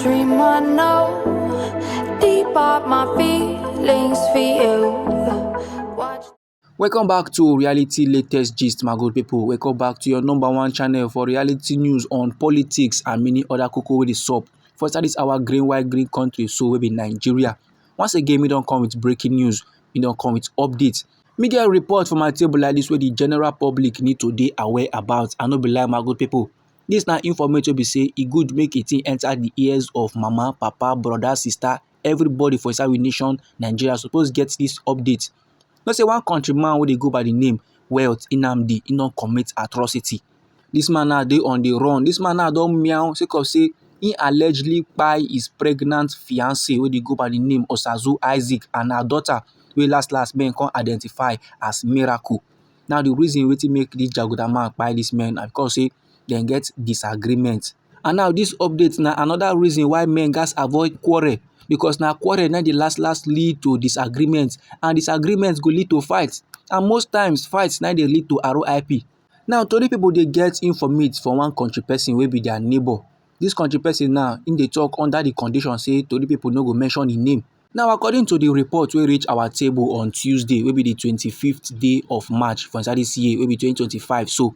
dream I know deep up my feelings for you. Watch. Welcome back to Reality Latest Gist, my good people. Welcome back to your number one channel for reality news on politics and many other cocoa with the sup. First, that is our green, white, green country, so we be Nigeria. Once again, we don't come with breaking news, we don't come with updates. Me get a report from my table like this where the general public need to be aware about. I no be lie, my good people. This na information be say e good make it enter the ears of mama, papa, brother, sister, everybody for inside we nation Nigeria suppose get this update. No say one countryman wey dey go by the name Wealth Nnamdi, e don commit atrocity. This man now dey on the run. This man now don meow sake of say he allegedly kpai his pregnant fiancée wey dey go by the name Osazu Isaac and her daughter wey last men come identify as Miracle. Now the reason wetin make this jaguda man kpai this men na because say dem get disagreement. And now this update na another reason why men gats avoid quarrel, because na quarrel na dey last lead to disagreement, and disagreement go lead to fight, and most times fight na dey lead to RIP. Now tori pipo dey get informate from one country person wey be their neighbor. This country person now im dey talk under the condition say tori pipo no go mention im name. Now according to the report wey reach our table on Tuesday wey be the 25th day of March for inside this year wey be 2025, so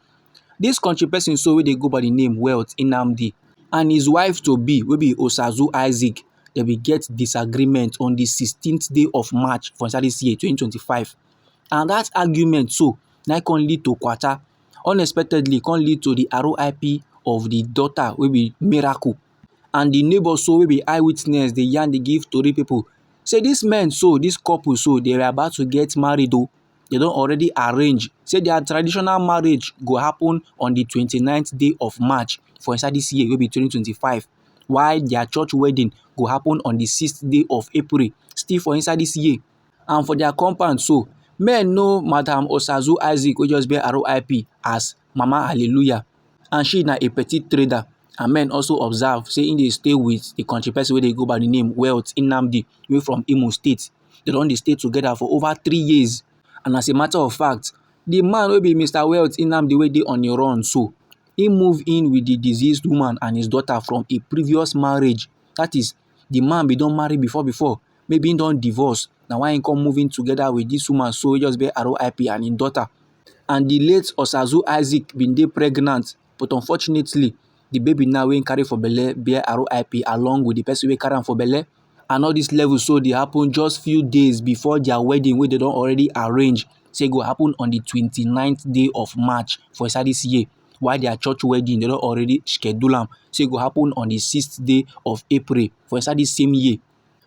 this country person so wey dey go by the name Wealth Nnamdi and his wife to be wey be Osazu Isaac, dem will get disagreement on the 16th day of March for inside this year 2025, and that argument so na come lead to kwata. Unexpectedly come lead to the RIP of the daughter wey be Miracle, and the neighbor so wey be eyewitness dey yarn dey give tori pipo say this men so this couple so they were about to get married o. They don already arrange say their traditional marriage go happen on the 29th day of March for inside this year wey be 2025, while their church wedding go happen on the 6th day of April still for inside this year. And for their compound so men know Madam Osazu Isaac wey just bear RIP as Mama Hallelujah, and she na a petite trader, and men also observe say im dey stay with the country person wey dey go by the name Wealth Nnamdi wey from Imo State. They don dey stay together for over 3 years, and as a matter of fact the man wey be Mr. Wealth Nnamdi wey dey on the run so he move in with the deceased woman and his daughter from a previous marriage. That is, the man be don marry before maybe he don divorce, na why he come move in together with this woman so wey just bear RIP and him daughter. And the late Osazu Isaac bin dey pregnant, but unfortunately the baby now wey carry for belle bear RIP along with the person wey carry am for belle. And all these levels so dey happen just few days before their wedding wey they don already arrange say go happen on the 29th day of March for inside this year, while their church wedding they don already schedule am say go happen on the 6th day of April for inside this same year.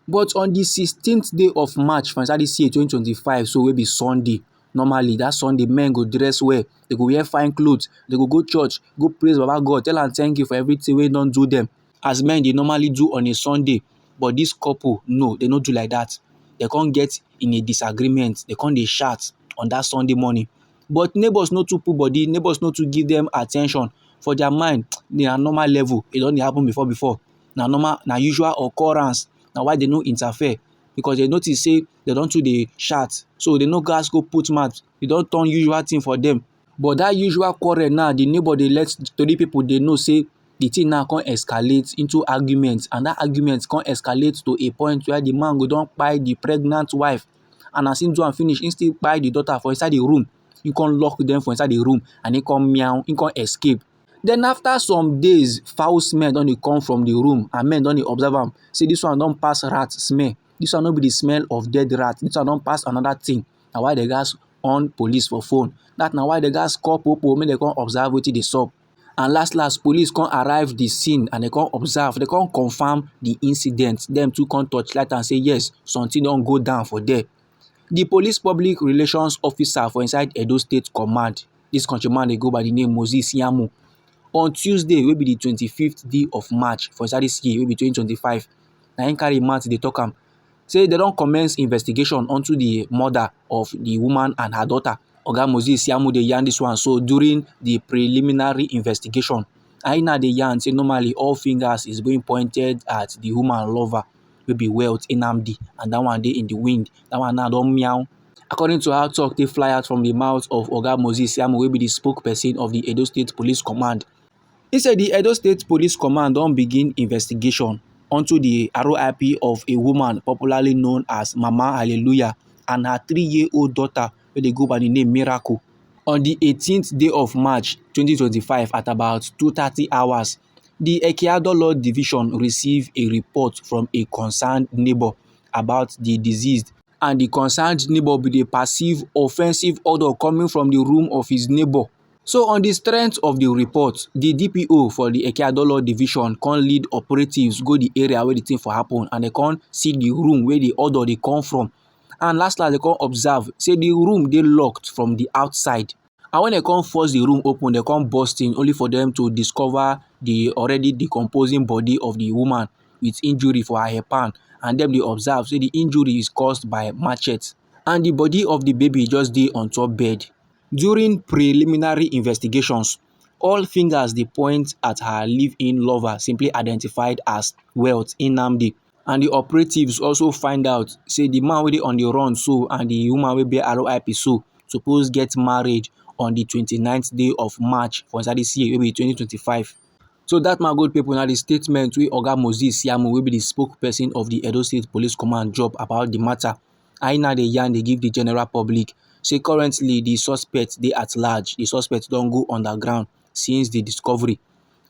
But on the 16th day of March for inside this year 2025 so wey be Sunday, normally that Sunday men go dress well, they go wear fine clothes, they go church, go praise Baba God, tell am thank you for everything wey don do them as men dey normally do on a Sunday. But this couple no, they no do like that. They can't get in a disagreement, they can't dey shout on that Sunday morning. But neighbors no too put body, neighbors no too give them attention. For their mind, they are normal level. It don dey happen before. Na normal, na usual occurrence. Na why they no interfere, because they notice say they don too dey shout, so they no gas go put mouth. E don turn usual thing for them. But that usual quarrel now, the neighbor dey let tori people dey know say the thing now come escalate into argument, and that argument come escalate to a point where the man go don kpai the pregnant wife, and as him do am finish, him still kpai the daughter for inside the room. He come lock them for inside the room and he come meow, he come escape. Then after some days, foul smell don dey come from the room, and men don dey observe am say this one don pass rat smell. This one no be the smell of dead rat. This one don pass another thing. Na why they gas on police for phone. That na why they gas call popo make they come observe wetin dey sup. And last police come arrive the scene and they come observe, they come confirm the incident. Them too come touchlight and say yes, something don go down for there. The police public relations officer for inside Edo State Command, this countryman dey go by the name Moses Yamu, on Tuesday wey be the 25th day of March for inside this year wey be 2025, na him carry mouth dey talk am say they don commence investigation onto the murder of the woman and her daughter. Oga Moses Yamu dey yarn this one so during the preliminary investigation. And he now dey yarn say normally all fingers is being pointed at the woman lover wey be Wealth Nnamdi, and that one dey in the wind. That one now don meow. According to how talk dey fly out from the mouth of Oga Moses Yamu wey be the spokesperson of the Edo State Police Command, he said the Edo State Police Command don begin investigation onto the RIP of a woman popularly known as Mama Hallelujah and her 3-year-old daughter wey dey go by the name Miracle. On the 18th day of March 2025 at about 2:30 hours, the Ekeadolo Division received a report from a concerned neighbor about the deceased, and the concerned neighbor bin dey perceive offensive odour coming from the room of his neighbor. So on the strength of the report, the DPO for the Ekeadolo Division come lead operatives go the area where the thing for happen, and they come see the room where the odour dey come from. And last they come observe say the room dey locked from the outside. And when they come force the room open, they come burst in only for them to discover the already decomposing body of the woman with injury for her headpan, and dem dey observe say the injury is caused by machete, and the body of the baby just dey on top bed. During preliminary investigations, all fingers dey point at her live-in lover, simply identified as Wealth Nnamdi, and the operatives also find out say the man wey dey on the run so and the woman wey bear RIP so suppose get married on the 29th day of March for inside dis year wey be 2025. So dat my good pipu na the statement wey Oga Moses Siamo wey be the spokesperson of the Edo State Police Command drop about the matter. And now dey yarn dey give the general public say currently the suspect dey at large. The suspect don go underground since the discovery,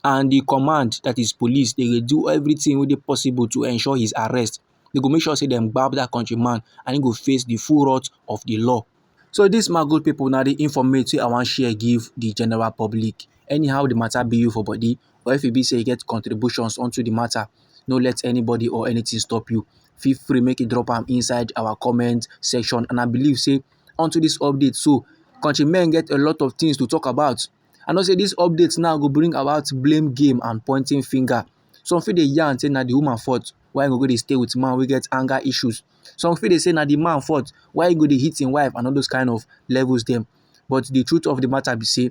and the command, that is police, dey go do everything wey dey possible to ensure his arrest. They go make sure say dem gbab dat countryman and he go face the full wrath of the law. So dis my good pipu na the informate wey I wan share give the general public. Anyhow the matter be you for body, or if e be say you get contributions onto the matter, no let anybody or anything stop you. Feel free make you drop am inside our comment section, and I believe say onto this update so countrymen get a lot of things to talk about. I know say this update now go bring about blame game and pointing finger. Some fit dey yarn say na the woman fault why e go dey stay with man wey get anger issues. Some fit dey say na the man fault why e go dey hit him wife and all those kind of levels dem. But the truth of the matter be say,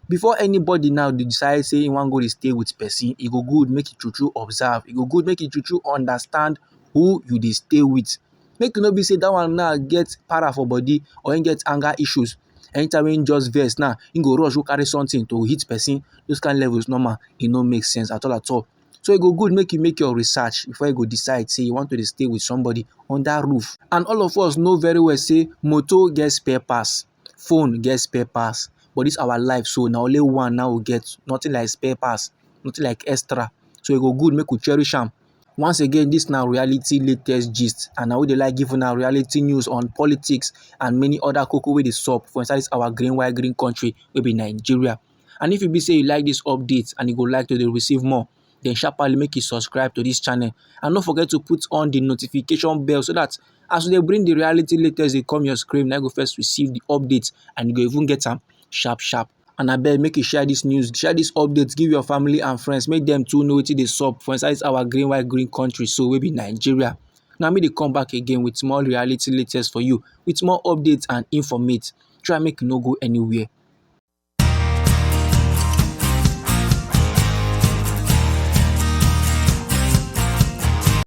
before anybody now dey decide say e wan go dey stay with person, e go good make e true true observe. E go good make e true true understand who you dey stay with. Make e no be say that one now get para for body or him get anger issues. Anytime when him just vex now, him go rush go carry something to hit person. Those kind of levels normal, e no make sense at all at all. So e go good make you make your research before you go decide say you want to dey stay with somebody under roof. And all of us know very well say motor get spare parts, phone get spare parts, but this our life so na only one now we get, nothing like spare parts, nothing like extra. So e go good make we cherish am. Once again, this na reality latest gist, and na we dey like give una reality news on politics and many other koko wey dey sup for inside this our green white green country wey be Nigeria. And if e be say you like this update and you go like to dey receive more, then sharply make you subscribe to this channel, and don't forget to put on the notification bell so that as they bring the reality latest dey come your screen, na you go first receive the updates and you go even get am sharp sharp. And abeg make you share this news, share this update, give your family and friends, make them too know wetin dey sup for inside our green white green country so wey be Nigeria. Now me dey come back again with more reality latest for you, with more updates and informate. Try make you no go anywhere.